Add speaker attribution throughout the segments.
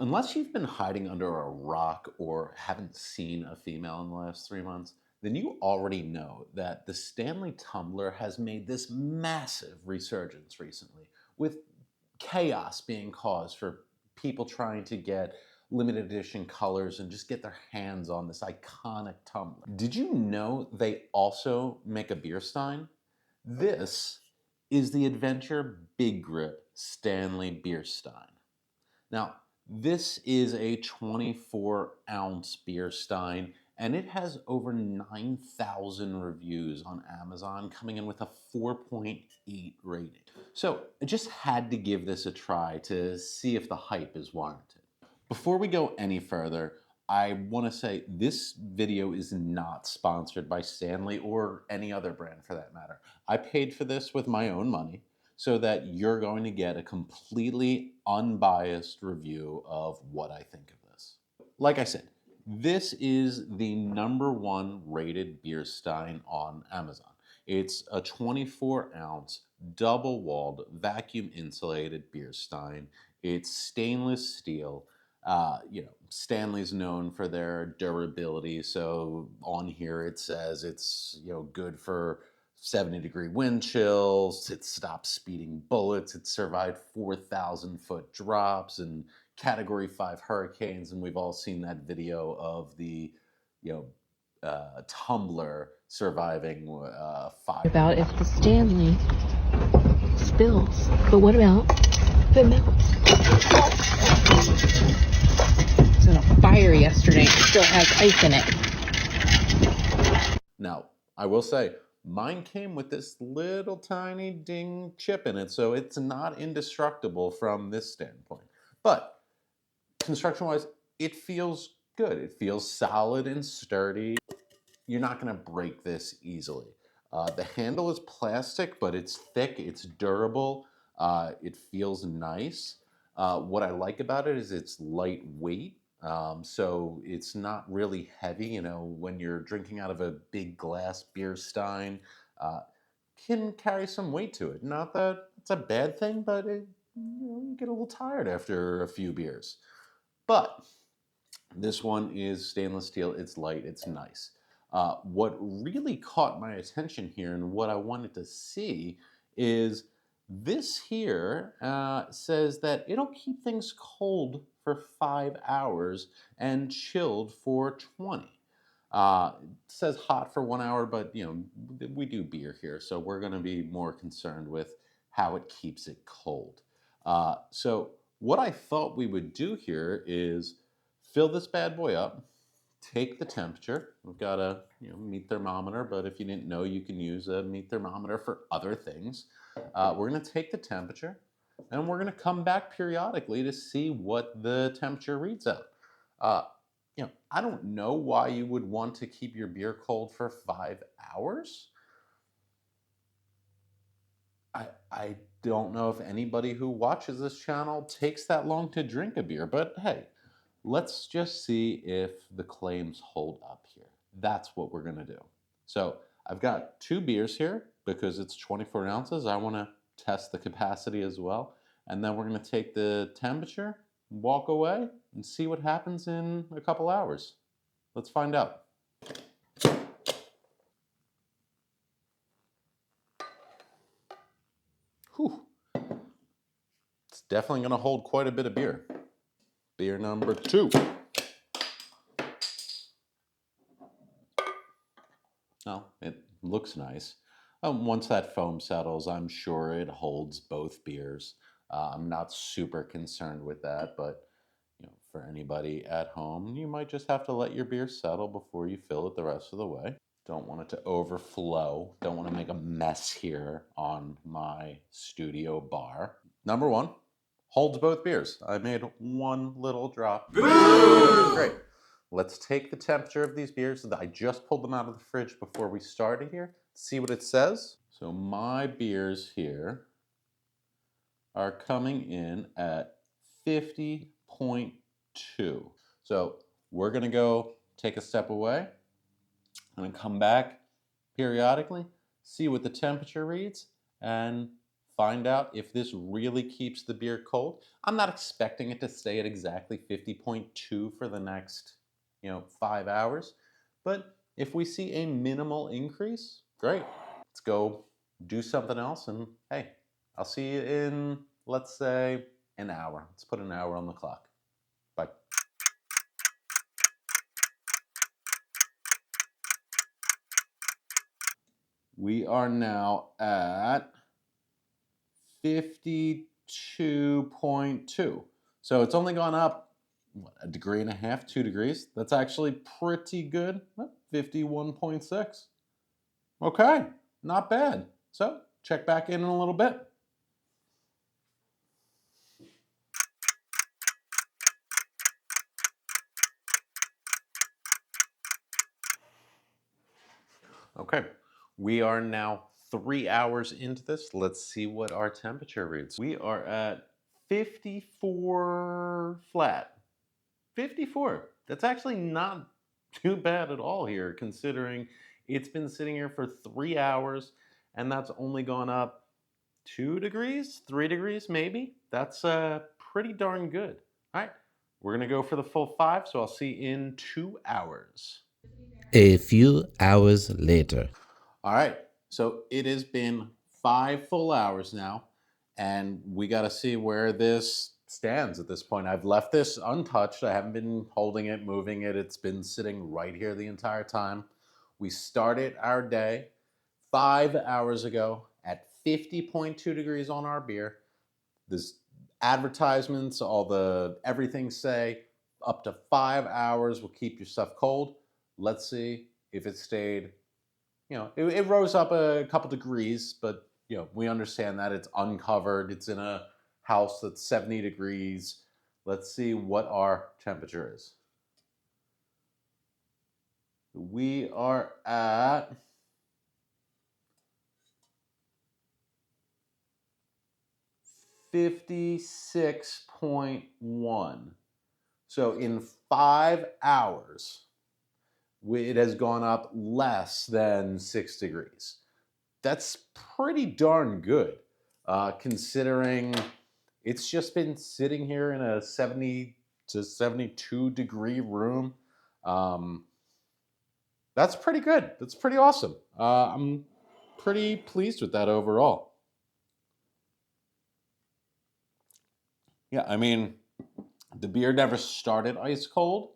Speaker 1: Unless you've been hiding under a rock or haven't seen a female in the last 3 months, then you already know that the Stanley tumbler has made this massive resurgence recently, with chaos being caused for people trying to get limited edition colors and just get their hands on this iconic tumbler. Did you know they also make a beer stein? This is the Adventure Big Grip Stanley Beer Stein. Now, this is a 24-ounce beer stein, and it has over 9,000 reviews on Amazon, coming in with a 4.8 rating. So I just had to give this a try to see if the hype is warranted. Before we go any further, I want to say this video is not sponsored by Stanley or any other brand for that matter. I paid for this with my own money so that you're going to get a completely unbiased review of what I think of this. Like I said, this is the #1 rated beer stein on Amazon. It's a 24-ounce double-walled vacuum insulated beer stein. It's stainless steel. Stanley's known for their durability, so on here it says it's good for 70-degree wind chills. It stops speeding bullets. It survived 4,000-foot drops and Category 5 hurricanes, and we've all seen that video of the tumbler surviving fire.
Speaker 2: About if the Stanley spills, but what about if it melts? It was in a fire yesterday. It still has ice in it.
Speaker 1: Now, I will say, mine came with this little tiny ding chip in it, so it's not indestructible from this standpoint. But construction-wise, it feels good. It feels solid and sturdy. You're not going to break this easily. The handle is plastic, but it's thick, it's durable, it feels nice. What I like about it is it's lightweight, so it's not really heavy. When you're drinking out of a big glass beer stein, can carry some weight to it. Not that it's a bad thing, but you get a little tired after a few beers. But this one is stainless steel, it's light, it's nice. What really caught my attention here and what I wanted to see is this here says that it'll keep things cold for 5 hours and chilled for 20. It says hot for 1 hour, but we do beer here, so we're going to be more concerned with how it keeps it cold. So what I thought we would do here is fill this bad boy up, take the temperature. We've got a meat thermometer, but if you didn't know, you can use a meat thermometer for other things. We're going to take the temperature, and we're going to come back periodically to see what the temperature reads out. I don't know why you would want to keep your beer cold for 5 hours. I don't know if anybody who watches this channel takes that long to drink a beer, but hey, let's just see if the claims hold up here. That's what we're going to do. So I've got 2 beers here because it's 24 ounces. I want to test the capacity as well. And then we're going to take the temperature, walk away, and see what happens in a couple hours. Let's find out. Whew. It's definitely going to hold quite a bit of beer. Beer number 2. Oh, it looks nice. Once that foam settles, I'm sure it holds both beers. I'm not super concerned with that, but for anybody at home, you might just have to let your beer settle before you fill it the rest of the way. Don't want it to overflow. Don't want to make a mess here on my studio bar. Number 1, holds both beers. I made one little drop. Great. Let's take the temperature of these beers. I just pulled them out of the fridge before we started here. See what it says. So my beers here are coming in at 50.2. So we're going to go take a step away and come back periodically, see what the temperature reads, and find out if this really keeps the beer cold. I'm not expecting it to stay at exactly 50.2 for the next, 5 hours. But if we see a minimal increase, great. Let's go do something else. And hey, I'll see you in, let's say, an hour. Let's put an hour on the clock. Bye. We are now at 52.2. So it's only gone up a degree and a half, 2 degrees. That's actually pretty good. 51.6. Okay, not bad. So check back in a little bit. Okay, we are now 3 hours into this. Let's see what our temperature reads. We are at 54 flat. 54. That's actually not too bad at all here, considering it's been sitting here for 3 hours and that's only gone up 2 degrees, 3 degrees maybe. That's pretty darn good. All right, we're gonna go for the full 5, so I'll see you in 2 hours.
Speaker 3: A few hours later.
Speaker 1: All right, so it has been 5 full hours now, and we got to see where this stands at this point. I've left this untouched. I haven't been holding it, moving it. It's been sitting right here the entire time. We started our day 5 hours ago at 50.2 degrees on our beer. This advertisements, all the everything say up to 5 hours will keep your stuff cold. Let's see if it stayed. It rose up a couple degrees, but we understand that it's uncovered. It's in a house that's 70 degrees. Let's see what our temperature is. We are at 56.1. So in 5 hours, it has gone up less than 6 degrees. That's pretty darn good, considering it's just been sitting here in a 70 to 72 degree room. That's pretty good. That's pretty awesome. I'm pretty pleased with that overall. Yeah, I mean, the beer never started ice cold.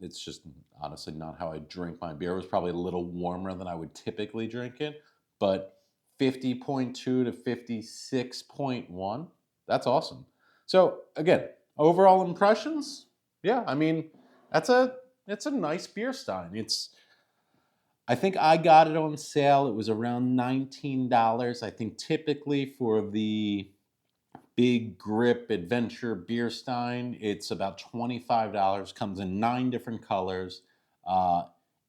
Speaker 1: It's just honestly not how I drink my beer. It was probably a little warmer than I would typically drink it, but 50.2 to 56.1, that's awesome. So again, overall impressions, yeah, I mean, that's a it's a nice beer stein. I think I got it on sale. It was around $19. I think typically for the big grip adventure beer stein, it's about $25. Comes in 9 different colors. Uh,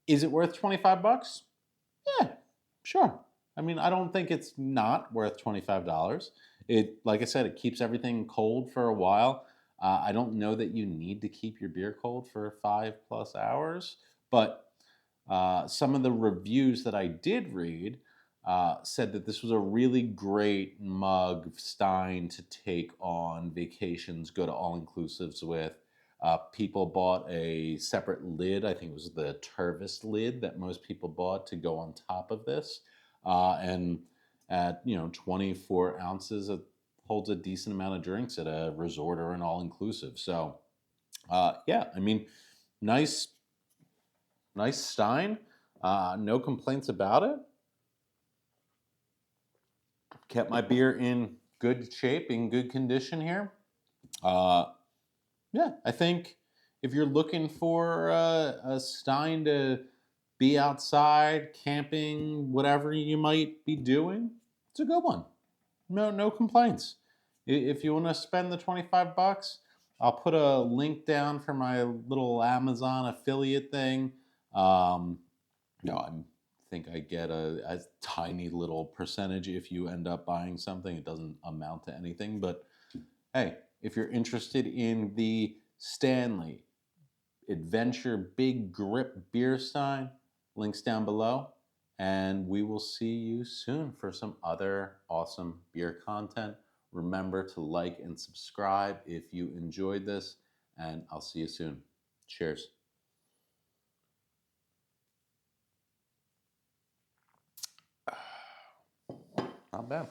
Speaker 1: is it worth 25 bucks? Yeah, sure. I mean, I don't think it's not worth $25. Like I said, it keeps everything cold for a while. I don't know that you need to keep your beer cold for 5+ hours, but some of the reviews that I did read said that this was a really great mug stein to take on vacations, go to all inclusives with. People bought a separate lid. I think it was the Tervis lid that most people bought to go on top of this. And at 24 ounces, it holds a decent amount of drinks at a resort or an all inclusive. So yeah, I mean, nice stein. No complaints about it. Kept my beer in good shape, in good condition here. Uh, yeah, I think if you're looking for a stein to be outside, camping, whatever you might be doing, it's a good one. No complaints. If you want to spend the 25 bucks, I'll put a link down for my little Amazon affiliate thing. I think I get a tiny little percentage if you end up buying something. It doesn't amount to anything, but hey, if you're interested in the Stanley Adventure Big Grip Beer Stein, links down below. And we will see you soon for some other awesome beer content. Remember to like and subscribe if you enjoyed this, and I'll see you soon. Cheers. Not bad.